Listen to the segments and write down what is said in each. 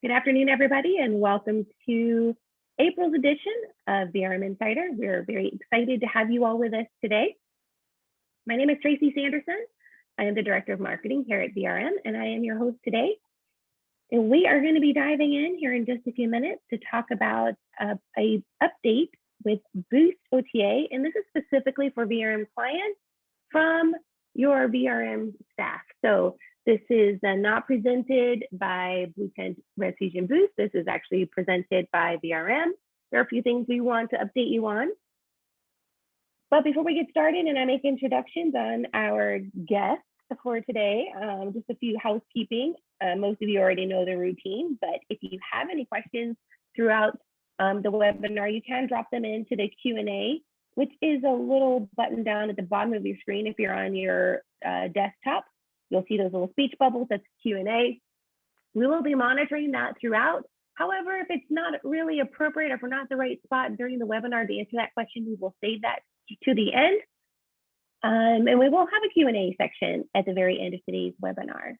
Good afternoon, everybody, and welcome to April's edition of VRM Insider. We're very excited to have you all with us today. My name is Tracy Sanderson. I am the Director of Marketing here at VRM, and I am your host today. And we are going to be diving in here in just a few minutes to talk about a update with Boost OTA, and this is specifically for VRM clients from your VRM staff. So this is not presented by Bluetent RezFusion Boost. This is actually presented by VRM. There are a few things we want to update you on. But before we get started and I make introductions on our guests for today, just a few housekeeping. Most of you already know the routine, but if you have any questions throughout the webinar, you can drop them into the Q&A, which is a little button down at the bottom of your screen if you're on your desktop. You'll see those little speech bubbles, that's Q&A. We will be monitoring that throughout. However, if it's not really appropriate, if we're not at the right spot during the webinar to answer that question, we will save that to the end. And we will have a Q&A section at the very end of today's webinar.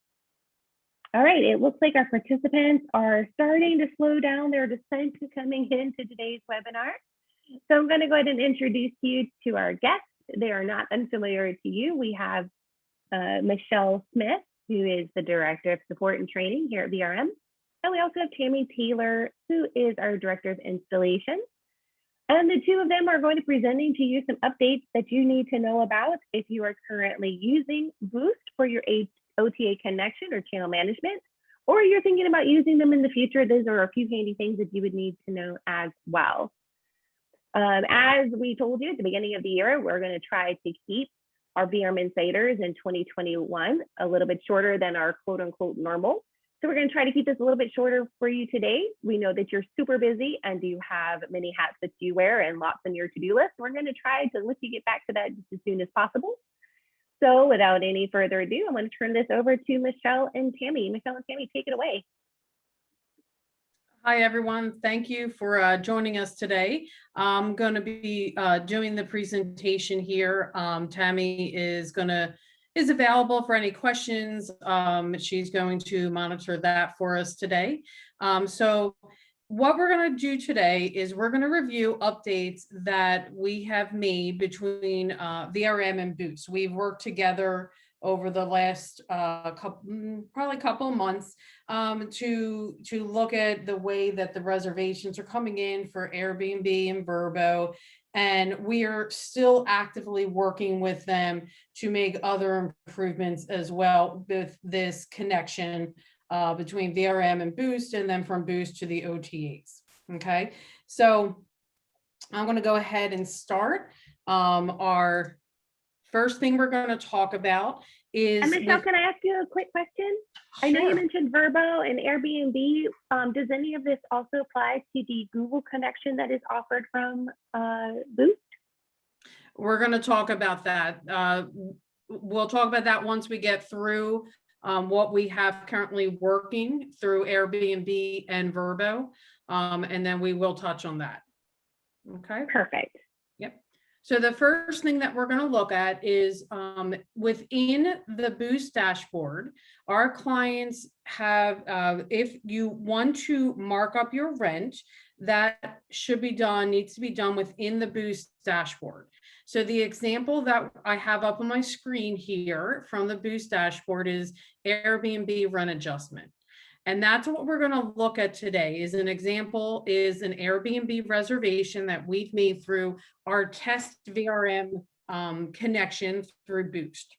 All right, it looks like our participants are starting to slow down their descent coming into today's webinar. So I'm going to go ahead and introduce you to our guests. They are not unfamiliar to you. We have Michelle Smith, who is the Director of Support and Training here at VRM. And we also have Tammy Taylor, who is our Director of Installation. And the two of them are going to be presenting to you some updates that you need to know about if you are currently using Boost for your OTA connection or channel management, or you're thinking about using them in the future. Those are a few handy things that you would need to know as well. As we told you at the beginning of the year, we're going to try to keep our VRM Insiders in 2021 a little bit shorter than our quote unquote normal. So we're going to try to keep this a little bit shorter for you today. We know that you're super busy and you have many hats that you wear and lots on your to-do list. We're going to try to let you get back to that just as soon as possible. So without any further ado, I'm going to turn this over to Michelle and Tammy. Michelle and Tammy, take it away. Hi, everyone. Thank you for joining us today. I'm going to be doing the presentation here. Tammy is available for any questions. She's going to monitor that for us today. So what we're going to do today is we're going to review updates that we have made between VRM and Boost. We've worked together over the last couple months to look at the way that the reservations are coming in for AirBNB and Verbo, and we are still actively working with them to make other improvements as well with this connection between VRM and Boost, and then from Boost to the OTAs. Okay, so I'm going to go ahead and start. Our first thing we're going to talk about is— And Michelle, can I ask you a quick question? Sure. I know you mentioned Verbo and AirBNB. Does any of this also apply to the Google connection that is offered from Boost? We're going to talk about that. We'll talk about that once we get through what we have currently working through AirBNB and Verbo, and then we will touch on that. Okay. Perfect. Yep. So the first thing that we're going to look at is within the Boost dashboard, our clients have, if you want to mark up your rent, that needs to be done within the Boost dashboard. So the example that I have up on my screen here from the Boost dashboard is AirBNB rent adjustment. And that's what we're going to look at today. Is an example is an AirBNB reservation that we've made through our test VRM connection through Boost.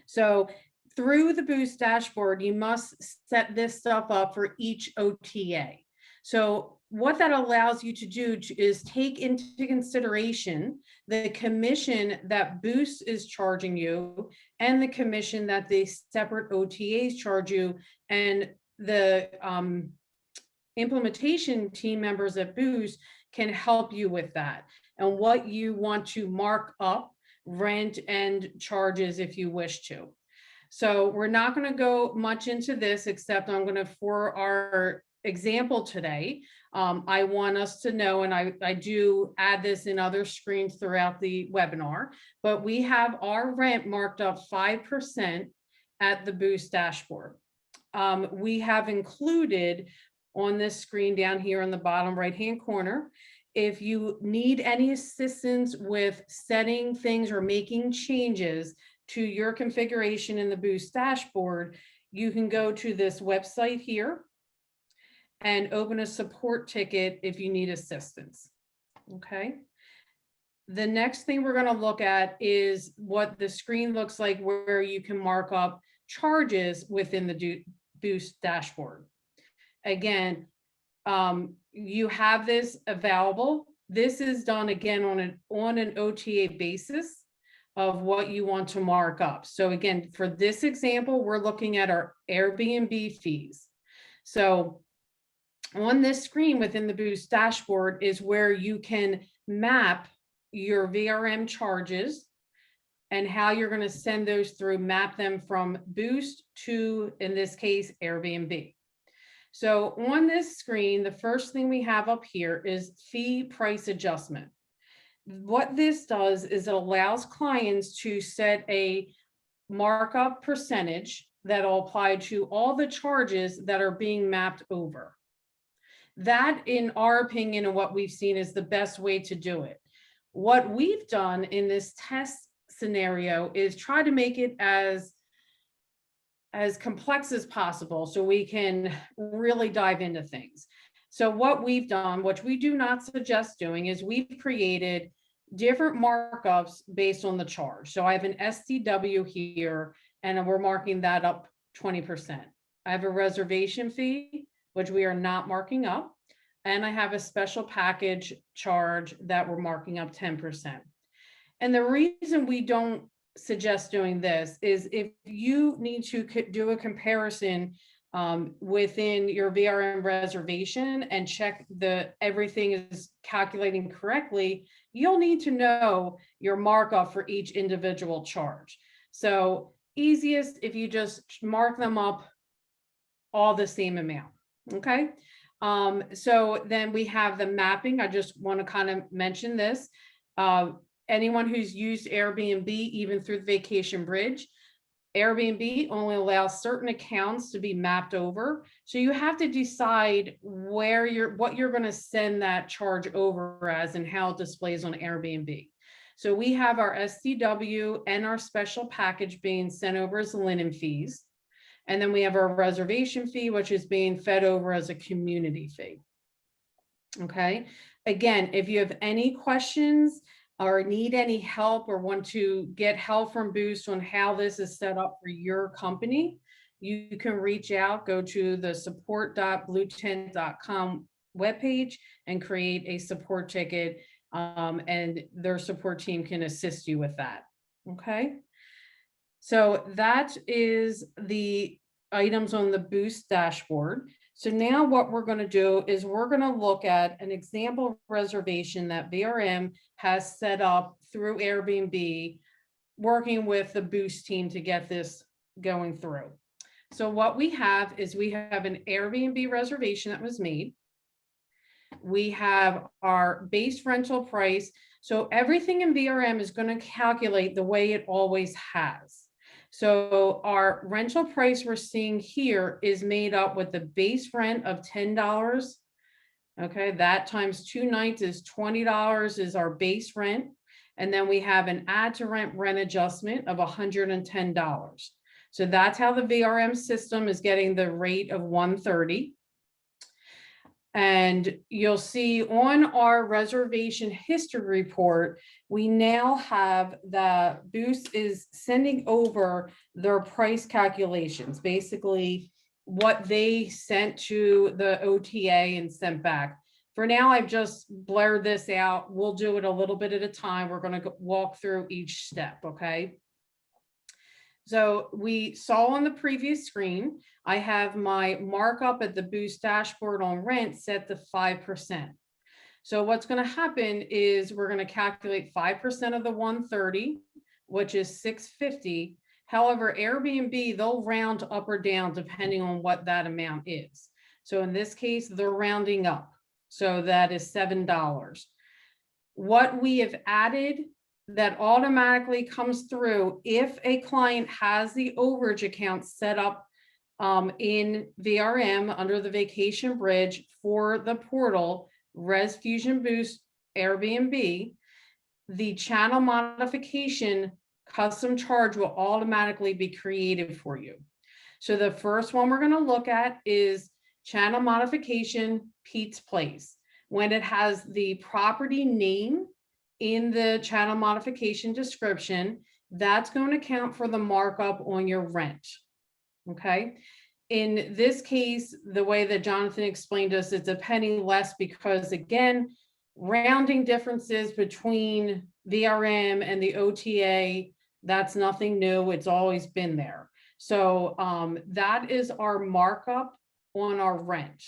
So through the Boost dashboard, you must set this stuff up for each OTA. So what that allows you to do is take into consideration the commission that Boost is charging you and the commission that the separate OTAs charge you, and the implementation team members at Boost can help you with that and what you want to mark up, rent and charges if you wish to. So we're not going to go much into this, except I'm going to, for our example today, I want us to know, and I do add this in other screens throughout the webinar, but we have our rent marked up 5% at the Boost dashboard. we have included on this screen down here in the bottom right-hand corner, if you need any assistance with setting things or making changes to your configuration in the Boost dashboard, you can go to this website here and open a support ticket if you need assistance. Okay. The next thing we're going to look at is what the screen looks like where you can mark up charges within the Boost dashboard. Again, you have this available. This is done again on an OTA basis of what you want to mark up. So again, for this example, we're looking at our AirBNB fees. So on this screen within the Boost dashboard is where you can map your VRM charges and how you're going to send those through, map them from Boost to, in this case, AirBNB. So on this screen, the first thing we have up here is fee price adjustment. What this does is it allows clients to set a markup percentage that will apply to all the charges that are being mapped over. That, in our opinion, and what we've seen, is the best way to do it. What we've done in this test scenario is try to make it as complex as possible so we can really dive into things. So what we've done, which we do not suggest doing, is we've created different markups based on the charge. So I have an STW here, and we're marking that up 20%. I have a reservation fee, which we are not marking up. And I have a special package charge that we're marking up 10%. And the reason we don't suggest doing this is if you need to do a comparison within your VRM reservation and check everything is calculating correctly, you'll need to know your markup for each individual charge. So easiest if you just mark them up all the same amount. Okay. So then we have the mapping. I just want to kind of mention this. Anyone who's used AirBNB, even through the Vacation Bridge, AirBNB only allows certain accounts to be mapped over. So you have to decide what you're going to send that charge over as and how it displays on AirBNB. So we have our STW and our special package being sent over as linen fees. And then we have our reservation fee, which is being fed over as a community fee. Okay. Again, if you have any questions or need any help or want to get help from Boost on how this is set up for your company, you can reach out, go to the support.bluetent.com webpage and create a support ticket, and their support team can assist you with that. Okay. So that is the items on the Boost dashboard. So now what we're going to do is we're going to look at an example reservation that VRM has set up through AirBNB, working with the Boost team to get this going through. So what we have is we have an AirBNB reservation that was made. We have our base rental price. So everything in VRM is going to calculate the way it always has. So our rental price we're seeing here is made up with the base rent of $10. Okay, that times 2 nights is $20 is our base rent. And then we have an add to rent adjustment of $110. So that's how the VRM system is getting the rate of $130. And you'll see on our reservation history report, we now have the Boost is sending over their price calculations, basically what they sent to the OTA and sent back. For now, I've just blurred this out. We'll do it a little bit at a time. We're going to walk through each step, okay? So we saw on the previous screen, I have my markup at the Boost dashboard on rent set to 5%. So what's going to happen is we're going to calculate 5% of the 130, which is $650. However, AirBNB, they'll round up or down depending on what that amount is. So in this case, they're rounding up. So that is $7. What we have added that automatically comes through if a client has the overage account set up in VRM under the vacation bridge for the portal, RezFusion Boost AirBNB, the channel modification custom charge will automatically be created for you. So the first one we're going to look at is channel modification Pete's Place. When it has the property name in the channel modification description, that's going to count for the markup on your rent. Okay. In this case, the way that Jonathan explained us, it's a penny less because, again, rounding differences between VRM and the OTA, that's nothing new. It's always been there. So that is our markup on our rent.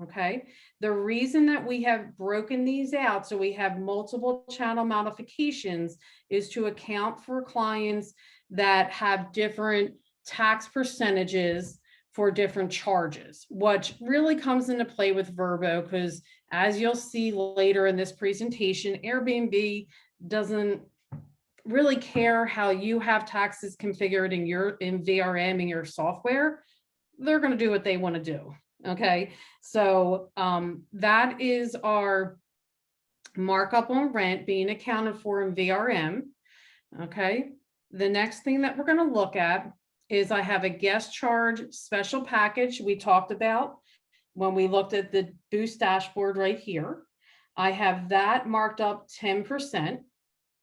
Okay. The reason that we have broken these out, so we have multiple channel modifications, is to account for clients that have different tax percentages for different charges, which really comes into play with Verbo, because as you'll see later in this presentation, Airbnb doesn't really care how you have taxes configured in VRM in your software. They're going to do what they want to do. Okay, so that is our markup on rent being accounted for in VRM. Okay, the next thing that we're going to look at is I have a guest charge special package we talked about when we looked at the Boost dashboard right here. I have that marked up 10%.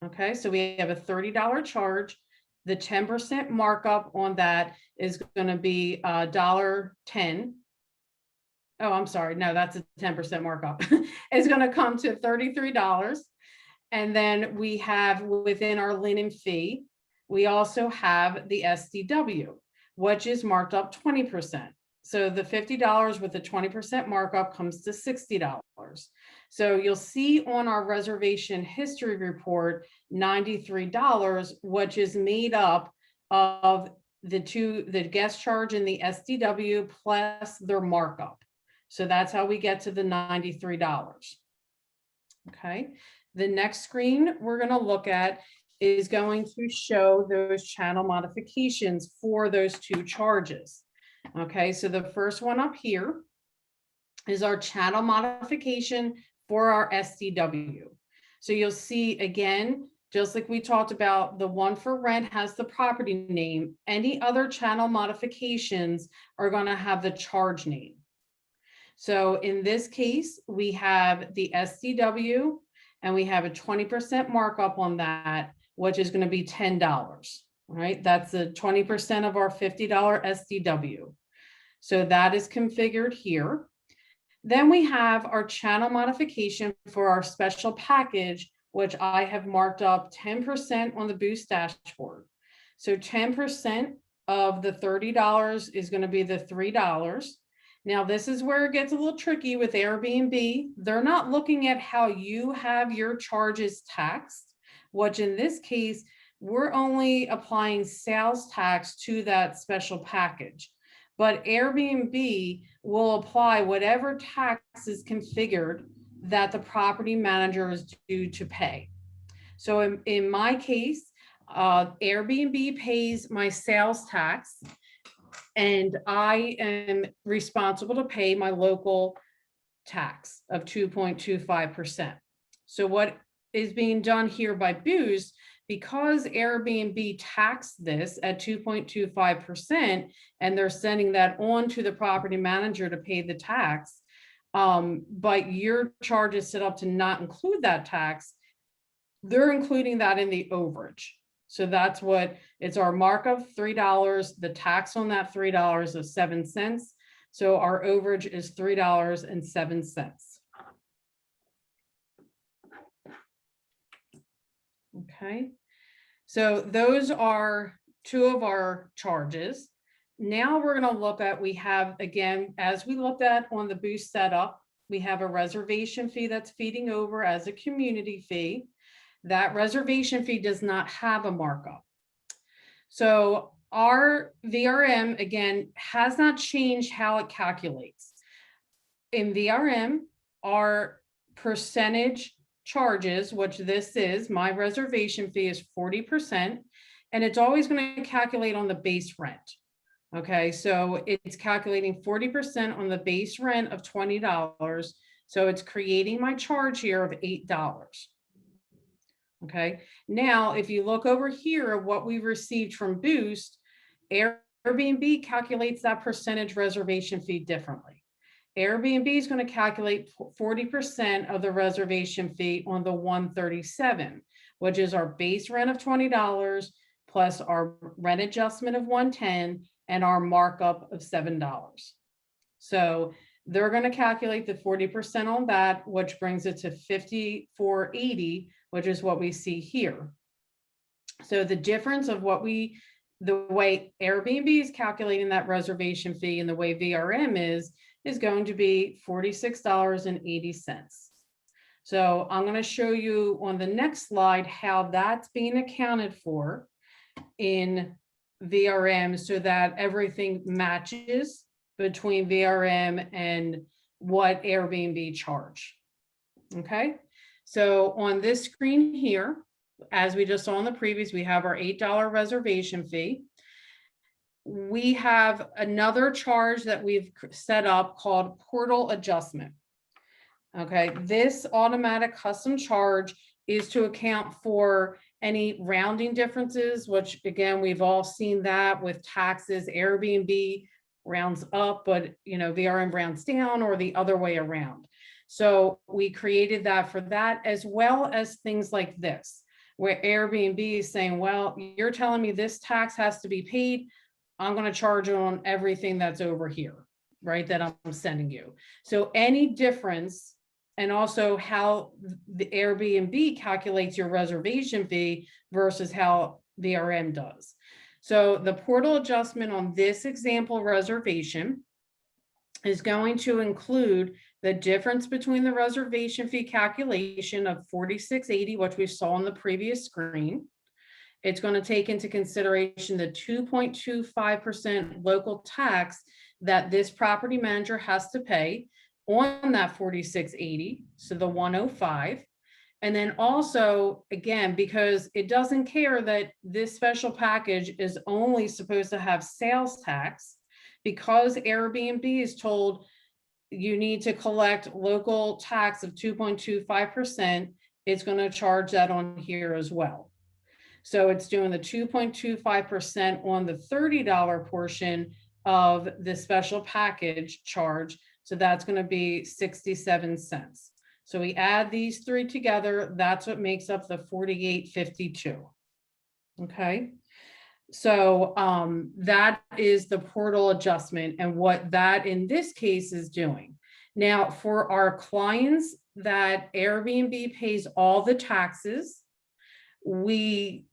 Okay, so we have a $30 charge. The 10% markup on that is going to be $1.10. Oh, I'm sorry. No, that's a 10% markup. It's going to come to $33. And then we have within our linen fee, we also have the SDW, which is marked up 20%. So the $50 with the 20% markup comes to $60. So you'll see on our reservation history report, $93, which is made up of the guest charge and the SDW plus their markup. So that's how we get to the $93. Okay. The next screen we're going to look at is going to show those channel modifications for those two charges. Okay, so the first one up here is our channel modification for our SDW. So you'll see again, just like we talked about, the one for rent has the property name. Any other channel modifications are going to have the charge name. So in this case, we have the SDW and we have a 20% markup on that, which is going to be $10, right? That's the 20% of our $50 SDW. So that is configured here. Then we have our channel modification for our special package, which I have marked up 10% on the Boost dashboard. So 10% of the $30 is going to be the $3. Now, this is where it gets a little tricky with Airbnb. They're not looking at how you have your charges taxed, which in this case, we're only applying sales tax to that special package. But Airbnb will apply whatever tax is configured that the property manager is due to pay. So in my case, Airbnb pays my sales tax, and I am responsible to pay my local tax of 2.25%. So what is being done here by Boost, because Airbnb taxed this at 2.25%, and they're sending that on to the property manager to pay the tax, but your charge is set up to not include that tax, they're including that in the overage. So that's what it's our markup, $3, the tax on that $3 is 7 cents. So our overage is $3.07. Okay, so those are two of our charges. Now we're going to look at, we have, again, as we looked at on the Boost setup, we have a reservation fee that's feeding over as a community fee. That reservation fee does not have a markup. So our VRM, again, has not changed how it calculates. In VRM, our percentage charges, which this is, my reservation fee is 40%, and it's always going to calculate on the base rent. Okay, so it's calculating 40% on the base rent of $20. So it's creating my charge here of $8. Okay, now if you look over here at what we received from Boost, Airbnb calculates that percentage reservation fee differently. Airbnb is going to calculate 40% of the reservation fee on the 137, which is our base rent of $20 plus our rent adjustment of 110 and our markup of $7. So they're going to calculate the 40% on that, which brings it to $54.80, which is what we see here. So the difference of the way Airbnb is calculating that reservation fee and the way VRM is going to be $46.80. So I'm going to show you on the next slide how that's being accounted for in VRM so that everything matches between VRM and what Airbnb charge. Okay, so on this screen here, as we just saw in the previous, we have our $8 reservation fee. We have another charge that we've set up called portal adjustment. Okay, this automatic custom charge is to account for any rounding differences, which again, we've all seen that with taxes. Airbnb rounds up, but VRM rounds down, or the other way around. So we created that for that, as well as things like this, where Airbnb is saying, well, you're telling me this tax has to be paid. I'm going to charge on everything that's over here, right, that I'm sending you. So any difference, and also how the Airbnb calculates your reservation fee versus how VRM does. So the portal adjustment on this example reservation is going to include the difference between the reservation fee calculation of $46.80, which we saw on the previous screen. It's going to take into consideration the 2.25% local tax that this property manager has to pay on that $46.80, so the $105. And then also, again, because it doesn't care that this special package is only supposed to have sales tax, because Airbnb is told you need to collect local tax of 2.25%, it's going to charge that on here as well. So it's doing the 2.25% on the $30 portion of the special package charge. So that's going to be 67 cents. So we add these three together. That's what makes up the 48.52. Okay. So that is the portal adjustment and what that in this case is doing. Now for our clients that Airbnb pays all the taxes, we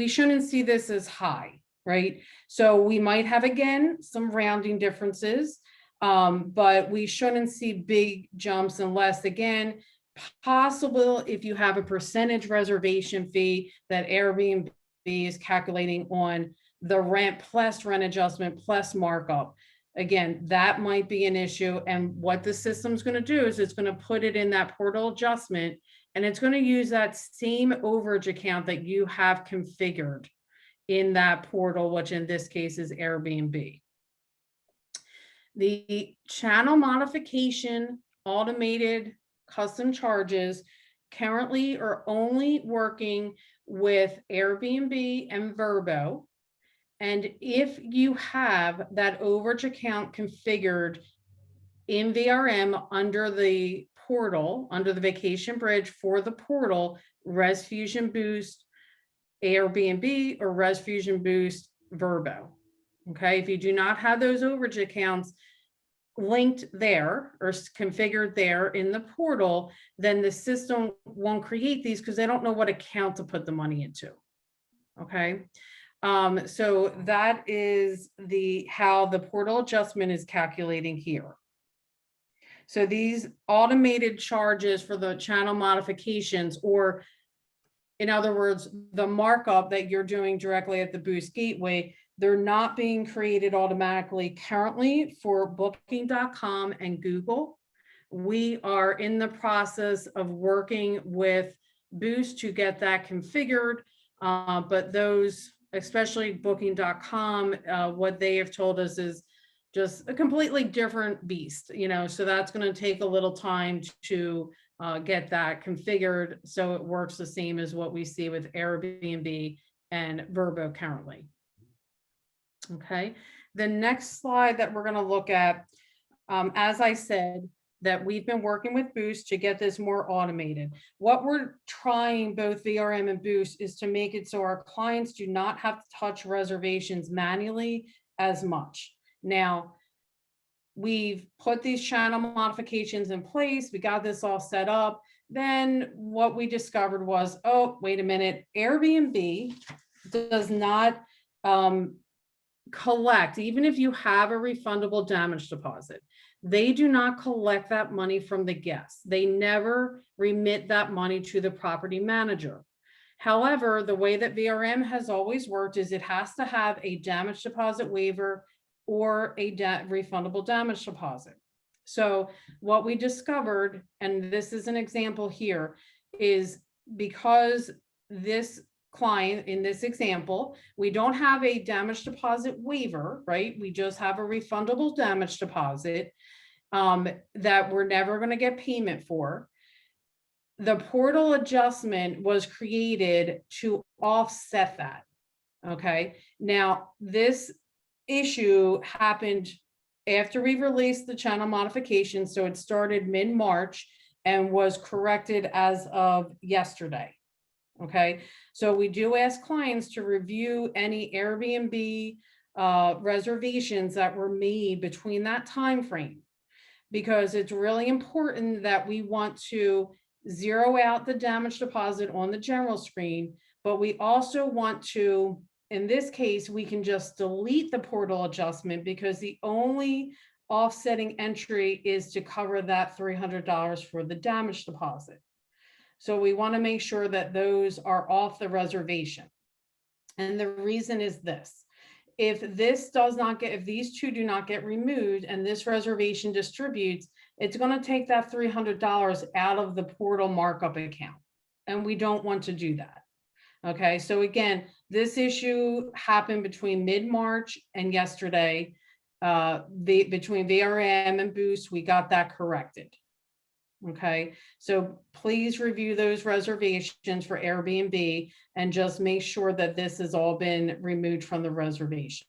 shouldn't see this as high, right? So we might have, again, some rounding differences, but we shouldn't see big jumps unless, again, possible if you have a percentage reservation fee that Airbnb is calculating on the rent plus rent adjustment plus markup. Again, that might be an issue. And what the system's going to do is it's going to put it in that portal adjustment, and it's going to use that same overage account that you have configured in that portal, which in this case is Airbnb. The channel modification automated custom charges currently are only working with Airbnb and Verbo. And if you have that overage account configured in VRM under the portal, under the vacation bridge for the portal, RezFusion Boost Airbnb or RezFusion Boost Verbo. Okay, if you do not have those overage accounts linked there or configured there in the portal, then the system won't create these because they don't know what account to put the money into. Okay, so that is how the portal adjustment is calculating here. So these automated charges for the channel modifications, or in other words, the markup that you're doing directly at the Boost gateway, they're not being created automatically currently for Booking.com and Google. We are in the process of working with Boost to get that configured, but those especially Booking.com, what they have told us is just a completely different beast, so that's going to take a little time to get that configured so it works the same as what we see with Airbnb and Verbo currently. Okay, the next slide that we're going to look at, as I said, that we've been working with Boost to get this more automated. What we're trying, both VRM and Boost, is to make it so our clients do not have to touch reservations manually as much. Now, we've put these channel modifications in place. We got this all set up. Then what we discovered was, oh, wait a minute, Airbnb does not collect, even if you have a refundable damage deposit, they do not collect that money from the guests. They never remit that money to the property manager. However, the way that VRM has always worked is it has to have a damage deposit waiver or a refundable damage deposit. So what we discovered, and this is an example here, is because this client in this example, we don't have a damage deposit waiver, right? We just have a refundable damage deposit that we're never going to get payment for. The portal adjustment was created to offset that. Okay. Now, this issue happened after we released the channel modification. So it started mid-March and was corrected as of yesterday. Okay, so we do ask clients to review any Airbnb reservations that were made between that time frame, because it's really important that we want to zero out the damage deposit on the general screen, but we also want to, in this case, we can just delete the portal adjustment because the only offsetting entry is to cover that $300 for the damage deposit. So we want to make sure that those are off the reservation. And the reason is this: if these two do not get removed and this reservation distributes, it's going to take that $300 out of the portal markup account. And we don't want to do that. Okay, so again, this issue happened between mid-March and yesterday. Between VRM and Boost, we got that corrected. Okay, so please review those reservations for Airbnb and just make sure that this has all been removed from the reservation.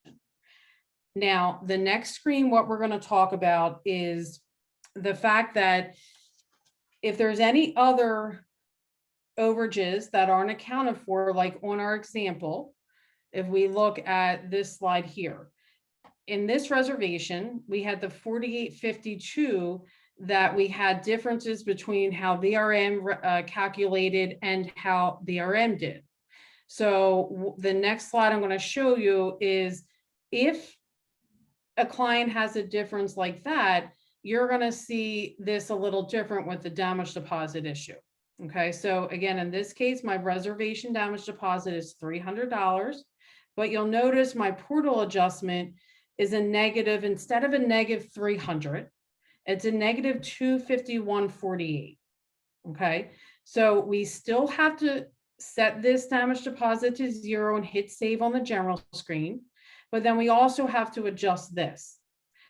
Now, the next screen, what we're going to talk about is the fact that if there's any other overages that aren't accounted for, like on our example, if we look at this slide here, in this reservation, we had the 4852 that we had differences between how VRM calculated and how VRM did. So the next slide I'm going to show you is if a client has a difference like that, you're going to see this a little different with the damage deposit issue. Okay, so again, in this case, my reservation damage deposit is $300, but you'll notice my portal adjustment is a negative, instead of a negative 300, it's a negative 251.48. Okay, so we still have to set this damage deposit to 0 and hit save on the general screen, but then we also have to adjust this.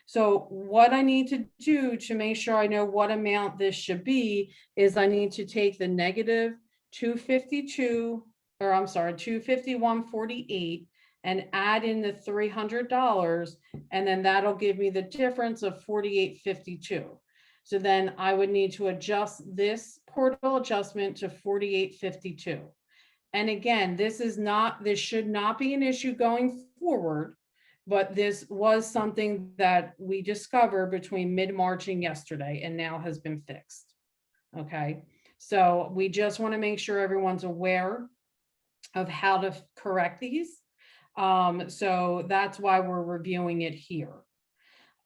So what I need to do to make sure I know what amount this should be is I need to take the negative 251.48 and add in the $300, and then that'll give me the difference of 48.52. So then I would need to adjust this portal adjustment to 48.52. And again, this should not be an issue going forward, but this was something that we discovered between mid-March and yesterday and now has been fixed. Okay, so we just want to make sure everyone's aware of how to correct these. So that's why we're reviewing it here.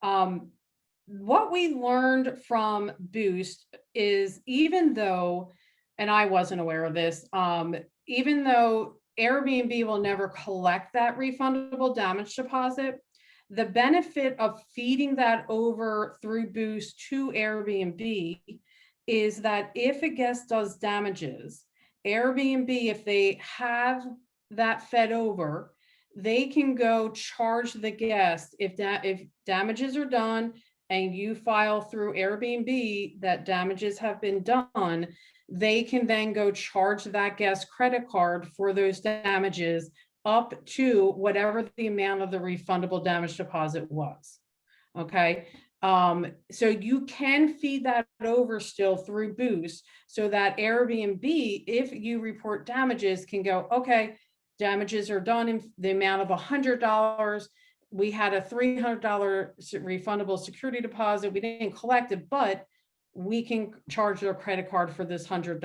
What we learned from Boost is, even though, and I wasn't aware of this, even though Airbnb will never collect that refundable damage deposit, the benefit of feeding that over through Boost to Airbnb is that if a guest does damages, Airbnb, if they have that fed over, they can go charge the guest if damages are done and you file through Airbnb that damages have been done, they can then go charge that guest credit card for those damages up to whatever the amount of the refundable damage deposit was. Okay. So you can feed that over still through Boost so that Airbnb, if you report damages, can go, okay, damages are done in the amount of $100. We had a $300 refundable security deposit. We didn't collect it, but we can charge their credit card for this $100.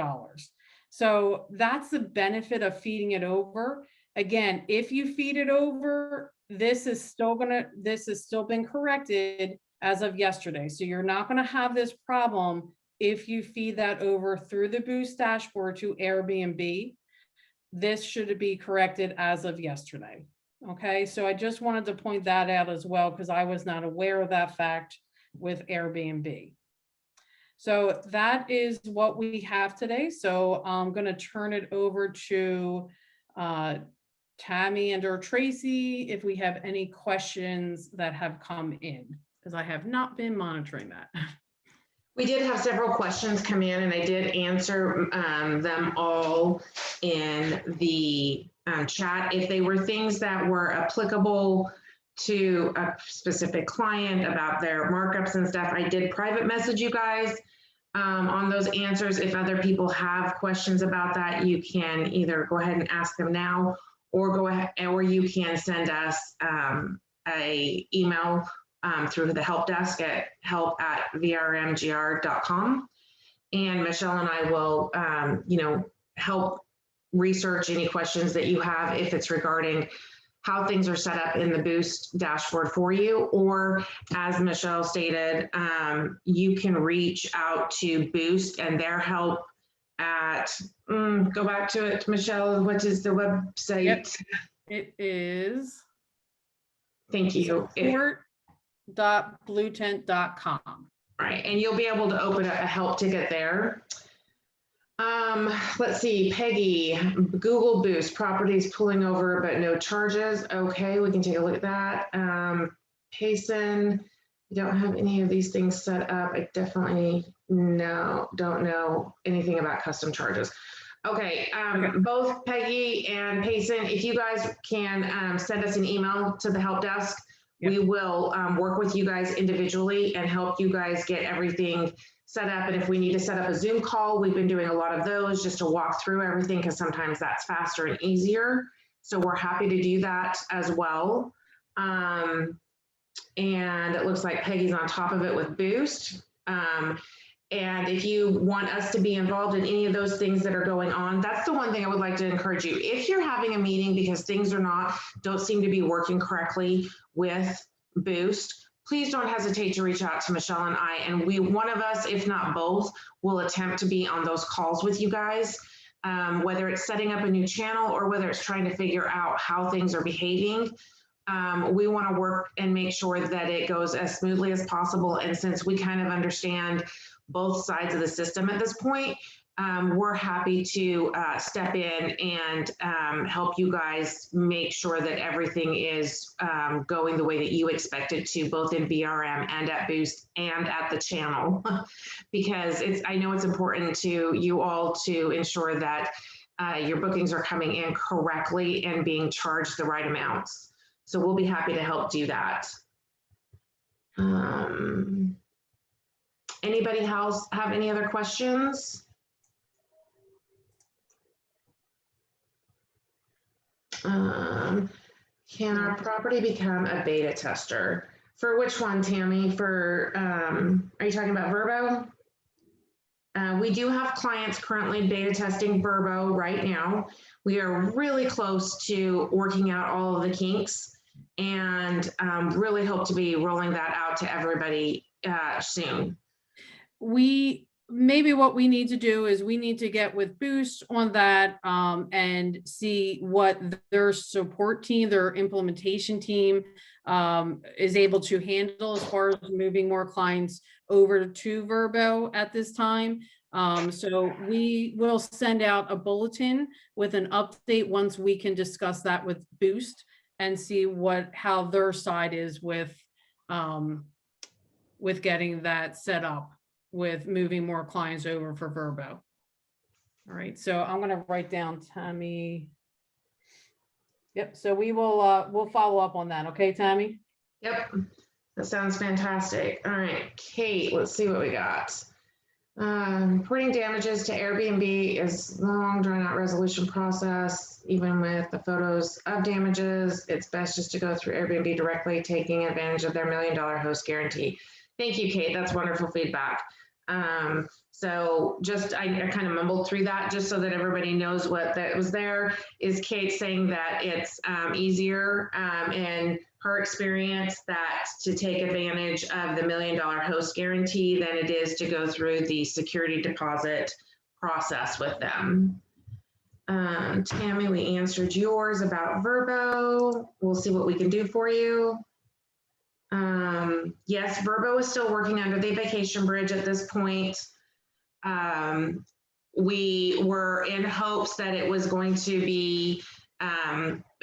So that's the benefit of feeding it over. Again, if you feed it over, this is still been corrected as of yesterday. So you're not going to have this problem if you feed that over through the Boost dashboard to Airbnb. This should be corrected as of yesterday. Okay, so I just wanted to point that out as well, because I was not aware of that fact with Airbnb. So that is what we have today. So I'm going to turn it over to Tammy and or Tracy if we have any questions that have come in, because I have not been monitoring that. We did have several questions come in, and I did answer them all in the chat. If they were things that were applicable to a specific client about their markups and stuff, I did private message you guys on those answers. If other people have questions about that, you can either go ahead and ask them now, or go ahead, or you can send us a email through the help desk at help@vrmgr.com, and Michelle and I will, help research any questions that you have if it's regarding how things are set up in the Boost dashboard for you, or as Michelle stated, you can reach out to Boost and their help at, go back to it, Michelle, what is the website? Yep. It is. Thank you. Support.bluetent.com. Right, and you'll be able to open a help ticket there. Let's see, Peggy, Google Boost, properties pulling over but no charges. Okay, we can take a look at that. Payson, you don't have any of these things set up. I definitely don't know anything about custom charges. Okay, both Peggy and Payson, if you guys can send us an email to the help desk, we will work with you guys individually and help you guys get everything set up. And if we need to set up a Zoom call, we've been doing a lot of those just to walk through everything, because sometimes that's faster and easier. So we're happy to do that as well. And it looks like Peggy's on top of it with Boost. And if you want us to be involved in any of those things that are going on, that's the one thing I would like to encourage you. If you're having a meeting because things don't seem to be working correctly with Boost, please don't hesitate to reach out to Michelle and I, and one of us, if not both, will attempt to be on those calls with you guys, whether it's setting up a new channel or whether it's trying to figure out how things are behaving. We want to work and make sure that it goes as smoothly as possible. And since we kind of understand both sides of the system at this point, we're happy to step in and help you guys make sure that everything is going the way that you expect it to, both in VRM and at Boost and at the channel, because I know it's important to you all to ensure that your bookings are coming in correctly and being charged the right amounts. So we'll be happy to help do that. Anybody else have any other questions? Can our property become a beta tester? For which one, Tammy? For, are you talking about Verbo? We do have clients currently beta testing Verbo right now. We are really close to working out all of the kinks, and really hope to be rolling that out to everybody soon. Maybe what we need to do is we need to get with Boost on that and see what their support team, their implementation team is able to handle as far as moving more clients over to Verbo at this time. So we will send out a bulletin with an update once we can discuss that with Boost and see how their side is with getting that set up with moving more clients over for Verbo. All right, so I'm gonna write down Tammy. Yep, so we'll follow up on that, okay, Tammy? Yep, that sounds fantastic. All right, Kate, let's see what we got. Reporting damages to Airbnb is long drawn out resolution process. Even with the photos of damages, it's best just to go through Airbnb directly, taking advantage of their $1 million host guarantee. Thank you, Kate. That's wonderful feedback. So just, I kind of mumbled through that just so that everybody knows what that was there. Is Kate saying that it's easier in her experience that to take advantage of the $1 million host guarantee than it is to go through the security deposit process with them. Tammy, we answered yours about Verbo. We'll see what we can do for you. Yes, Verbo is still working under the vacation bridge at this point. We were in hopes that it was going to be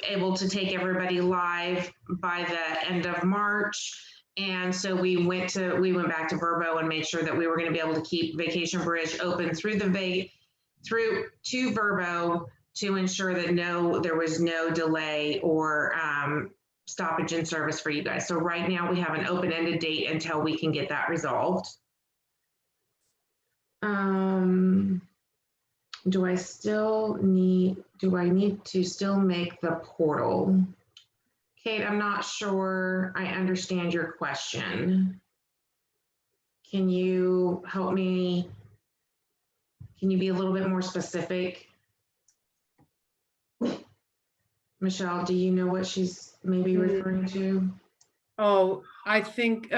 able to take everybody live by the end of March. And so we went back to Verbo and made sure that we were going to be able to keep Vacation Bridge open through to Verbo to ensure that there was no delay or stoppage in service for you guys. So right now we have an open-ended date until we can get that resolved. Do I need to still make the portal? Kate, I'm not sure I understand your question. Can you help me? Can you be a little bit more specific? Michelle, do you know what she's maybe referring to? Oh, I think,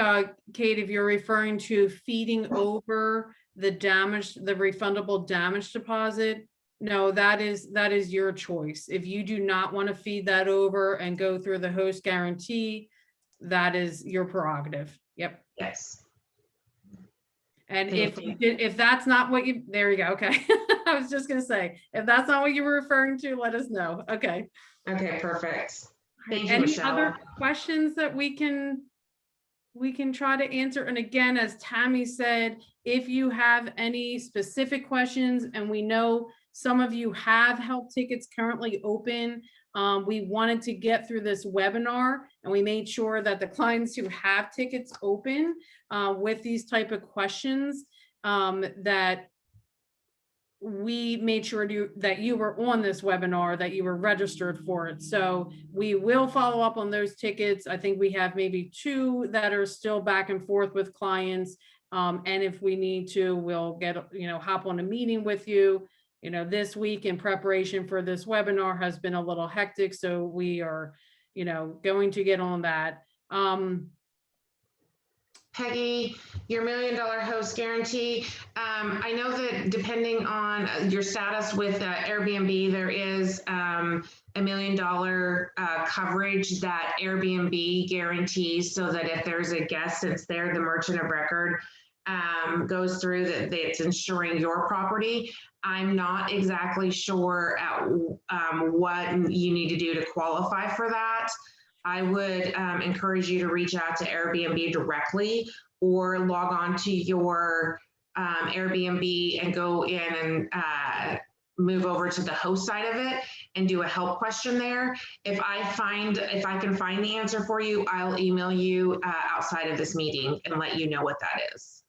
Kate, if you're referring to feeding over the refundable damage deposit, no, that is your choice. If you do not want to feed that over and go through the host guarantee, that is your prerogative. Yep. Yes. And if that's not what there you go. Okay. I was just going to say, if that's not what you were referring to, let us know. Okay. Okay, perfect. Thank you, Any Michelle. other questions that we can try to answer? And again, as Tammy said, if you have any specific questions, and we know some of you have help tickets currently open, we wanted to get through this webinar, and we made sure that the clients who have tickets open with these type of questions, that we made sure that you were on this webinar, that you were registered for it. So we will follow up on those tickets. I think we have maybe 2 that are still back and forth with clients. And if we need to, we'll get, hop on a meeting with you. This week in preparation for this webinar has been a little hectic. So we are, going to get on that. Peggy, your $1 million host guarantee. I know that depending on your status with Airbnb, there is $1 million coverage that Airbnb guarantees, so that if there's a guest, since they're the merchant of record, goes through that it's insuring your property. I'm not exactly sure what you need to do to qualify for that. I would encourage you to reach out to Airbnb directly, or log on to your Airbnb and go in and move over to the host side of it and do a help question there. If I can find the answer for you, I'll email you outside of this meeting and let you know what that is.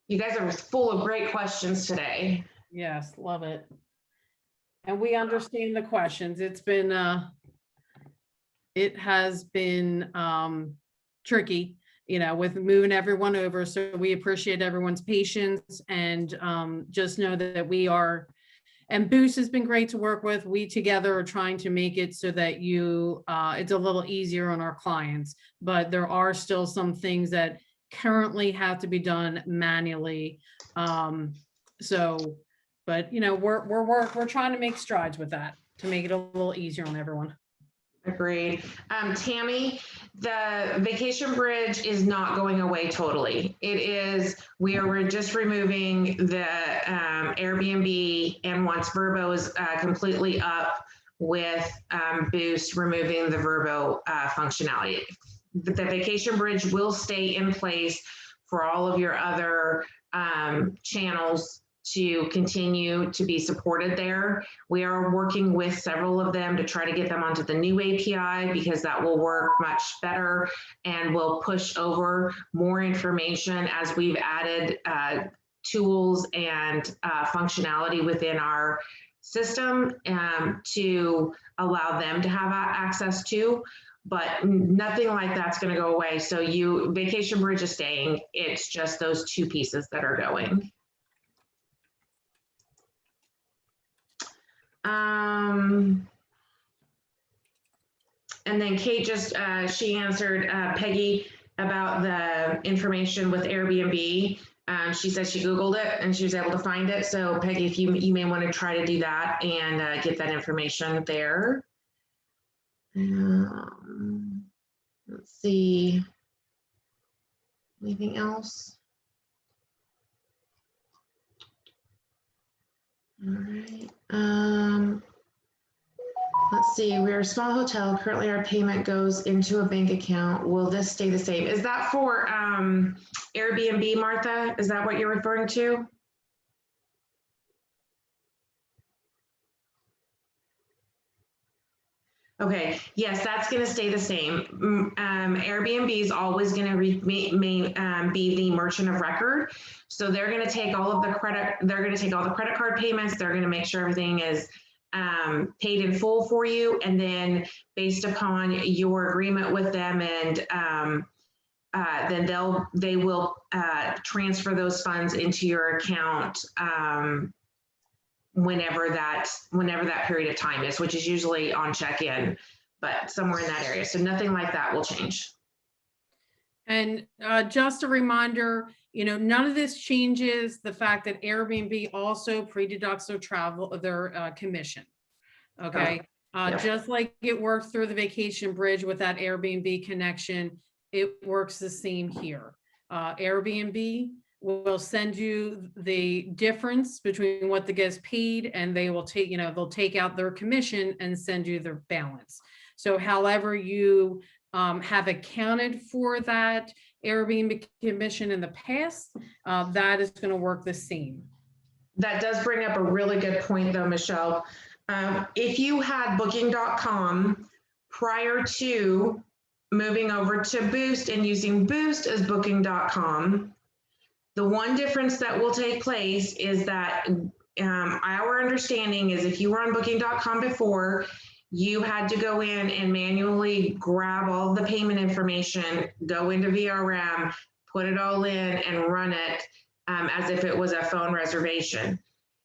You guys are full of great questions today. Yes, love it. And we understand the questions. It has been tricky, with moving everyone over. So we appreciate everyone's patience, and just know that we are, and Boost has been great to work with. We together are trying to make it so that it's a little easier on our clients, but there are still some things that currently have to be done manually. But we're trying to make strides with that to make it a little easier on everyone. Agreed. Tammy, the vacation bridge is not going away totally. We're just removing the Airbnb, and once Verbo is completely up with Boost, removing the Verbo functionality. The vacation bridge will stay in place for all of your other channels to continue to be supported there. We are working with several of them to try to get them onto the new API, because that will work much better and will push over more information as we've added tools and functionality within our system to allow them to have access to. But nothing like that's going to go away. So vacation bridge is staying. It's just those two pieces that are going. And then Kate just, she answered Peggy about the information with Airbnb. She said she Googled it and she was able to find it. So Peggy, if you may want to try to do that and get that information there. Let's see, anything else? All right. Let's see, we're a small hotel. Currently our payment goes into a bank account. Will this stay the same? Is that for Airbnb, Martha? Is that what you're referring to? Okay, yes, that's going to stay the same. Airbnb is always going to be the merchant of record. So they're going to take all of the credit, they're going to take all the credit card payments. They're going to make sure everything is paid in full for you. And then based upon your agreement with them, and then they will transfer those funds into your account whenever that period of time is, which is usually on check-in, but somewhere in that area. So nothing like that will change. And just a reminder, none of this changes the fact that Airbnb also pre-deducts their commission. Okay. Yeah. Just like it works through the vacation bridge with that Airbnb connection, it works the same here. Airbnb will send you the difference between what the guest paid, and they will take, they'll take out their commission and send you their balance. So however you have accounted for that Airbnb commission in the past, that is going to work the same. That does bring up a really good point though, Michelle. If you had Booking.com prior to moving over to Boost and using Boost as Booking.com, the one difference that will take place is that our understanding is if you were on Booking.com before, you had to go in and manually grab all the payment information, go into VRM, put it all in and run it as if it was a phone reservation.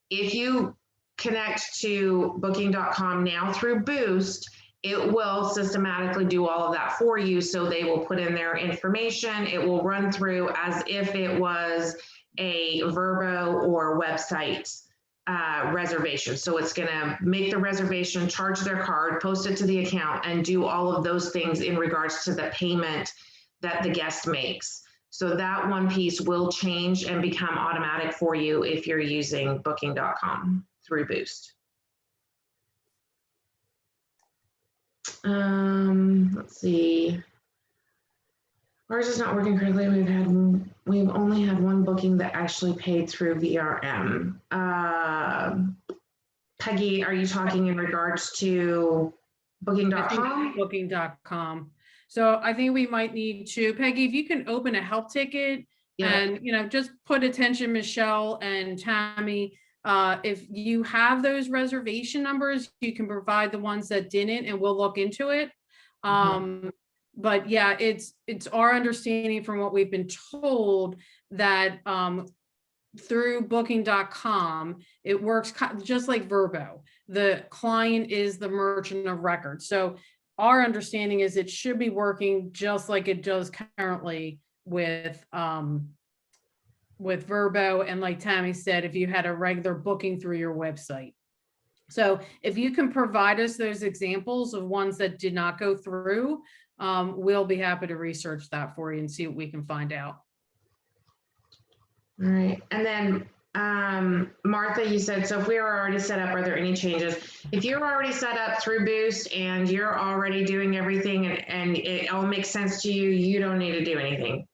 If you connect to Booking.com now through Boost, it will systematically do all of that for you. So they will put in their information. It will run through as if it was a Verbo or website reservation. So it's going to make the reservation, charge their card, post it to the account, and do all of those things in regards to the payment that the guest makes. So that one piece will change and become automatic for you if you're using Booking.com through Boost. Let's see. Ours is not working correctly. We've only had one booking that actually paid through VRM. Peggy, are you talking in regards to Booking.com? Booking.com. So I think we might need to, Peggy, if you can open a help ticket, Yeah. and just put attention, Michelle and Tammy. If you have those reservation numbers, you can provide the ones that didn't, and we'll look into it. But yeah, it's our understanding from what we've been told that through Booking.com, it works just like Verbo. The client is the merchant of record. So our understanding is it should be working just like it does currently with Verbo, and like Tammy said, if you had a regular booking through your website. So if you can provide us those examples of ones that did not go through, we'll be happy to research that for you and see what we can find out. All right, and then Martha, you said, so if we are already set up, are there any changes? If you're already set up through Boost and you're already doing everything and it all makes sense to you, you don't need to do anything.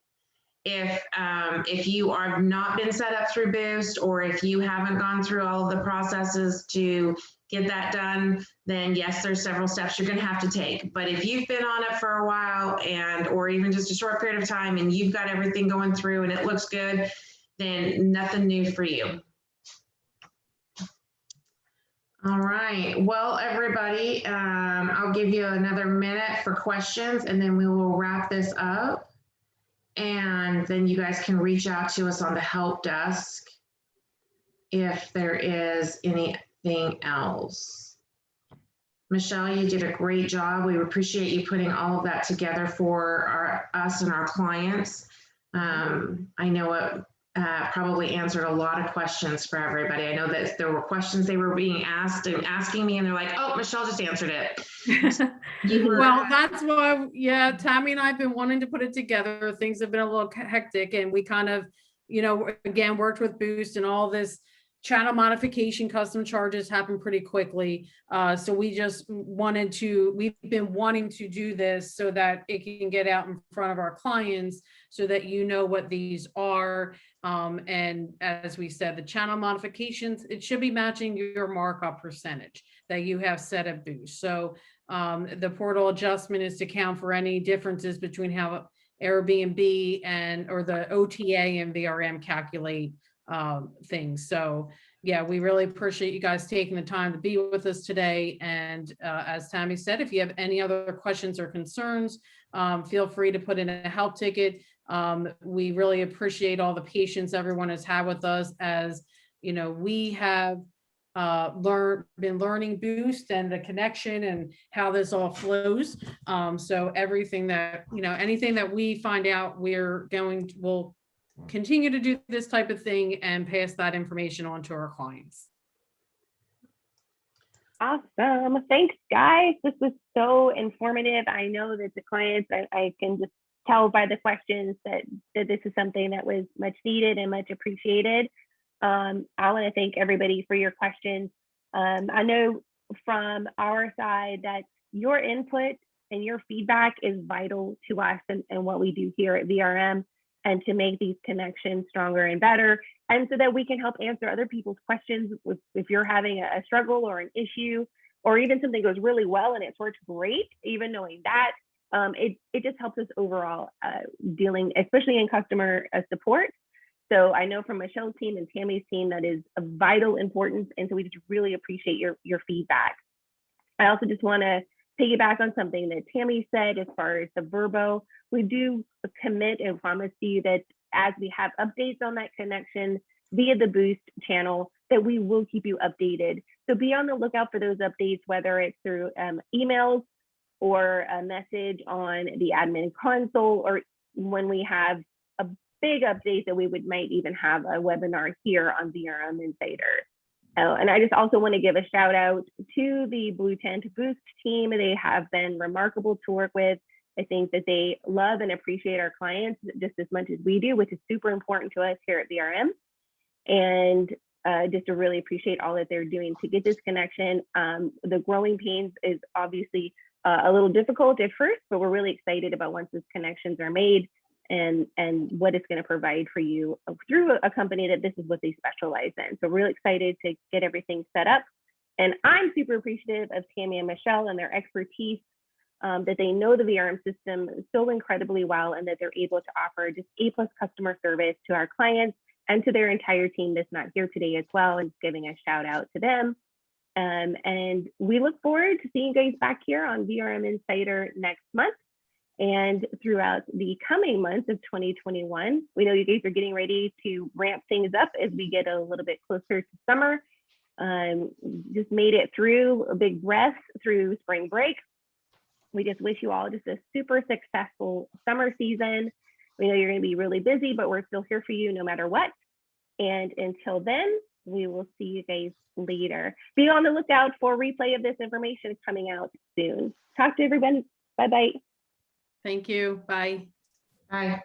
If you are not been set up through Boost, or if you haven't gone through all of the processes to get that done, then yes, there's several steps you're going to have to take. But if you've been on it for a while or even just a short period of time and you've got everything going through and it looks good, then nothing new for you. All right, well, everybody, I'll give you another minute for questions and then we will wrap this up. And then you guys can reach out to us on the help desk if there is anything else. Michelle, you did a great job. We appreciate you putting all of that together for us and our clients. I know it probably answered a lot of questions for everybody. I know that there were questions they were being asked and asking me, and they're like, oh, Michelle just answered it. Well, that's why, yeah, Tammy and I have been wanting to put it together. Things have been a little hectic, and we kind of, again, worked with Boost and all this channel modification, custom charges happen pretty quickly. So we just we've been wanting to do this so that it can get out in front of our clients so that you know what these are. And as we said, the channel modifications, it should be matching your markup percentage that you have set at Boost. So the portal adjustment is to account for any differences between how AirBNB or the OTA and VRM calculate things. So yeah, we really appreciate you guys taking the time to be with us today. And as Tammy said, if you have any other questions or concerns, feel free to put in a help ticket. We really appreciate all the patience everyone has had with us, as we have been learning Boost and the connection and how this all flows. So everything that, anything that we find out, we'll continue to do this type of thing and pass that information on to our clients. Awesome. Thanks, guys. This was so informative. I know that the clients, I can just tell by the questions that this is something that was much needed and much appreciated. I want to thank everybody for your questions. I know from our side that your input and your feedback is vital to us and what we do here at VRM, and to make these connections stronger and better, and so that we can help answer other people's questions. If you're having a struggle or an issue, or even something goes really well and it's worked great, even knowing that, it just helps us overall dealing, especially in customer support. So I know from Michelle's team and Tammy's team, that is of vital importance. And so we just really appreciate your feedback. I also just want to piggyback on something that Tammy said as far as the Verbo. We do commit and promise to you that as we have updates on that connection via the Boost channel, that we will keep you updated. So be on the lookout for those updates, whether it's through emails or a message on the admin console, or when we have a big update that we might even have a webinar here on VRM Insider. And I just also want to give a shout out to the Bluetent Boost team. They have been remarkable to work with. I think that they love and appreciate our clients just as much as we do, which is super important to us here at VRM. And just to really appreciate all that they're doing to get this connection. The growing pains is obviously a little difficult at first, but we're really excited about once these connections are made and what it's going to provide for you through a company that this is what they specialize in. So really excited to get everything set up. And I'm super appreciative of Tammy and Michelle and their expertise, that they know the VRM system so incredibly well, and that they're able to offer just A+ customer service to our clients and to their entire team that's not here today as well, and giving a shout out to them. And we look forward to seeing you guys back here on VRM Insider next month and throughout the coming months of 2021. We know you guys are getting ready to ramp things up as we get a little bit closer to summer. Just made it through a big breath through spring break. We just wish you all just a super successful summer season. We know you're going to be really busy, but we're still here for you no matter what. And until then, we will see you guys later. Be on the lookout for replay of this information coming out soon. Talk to everyone. Bye-bye. Thank you. Bye. Bye.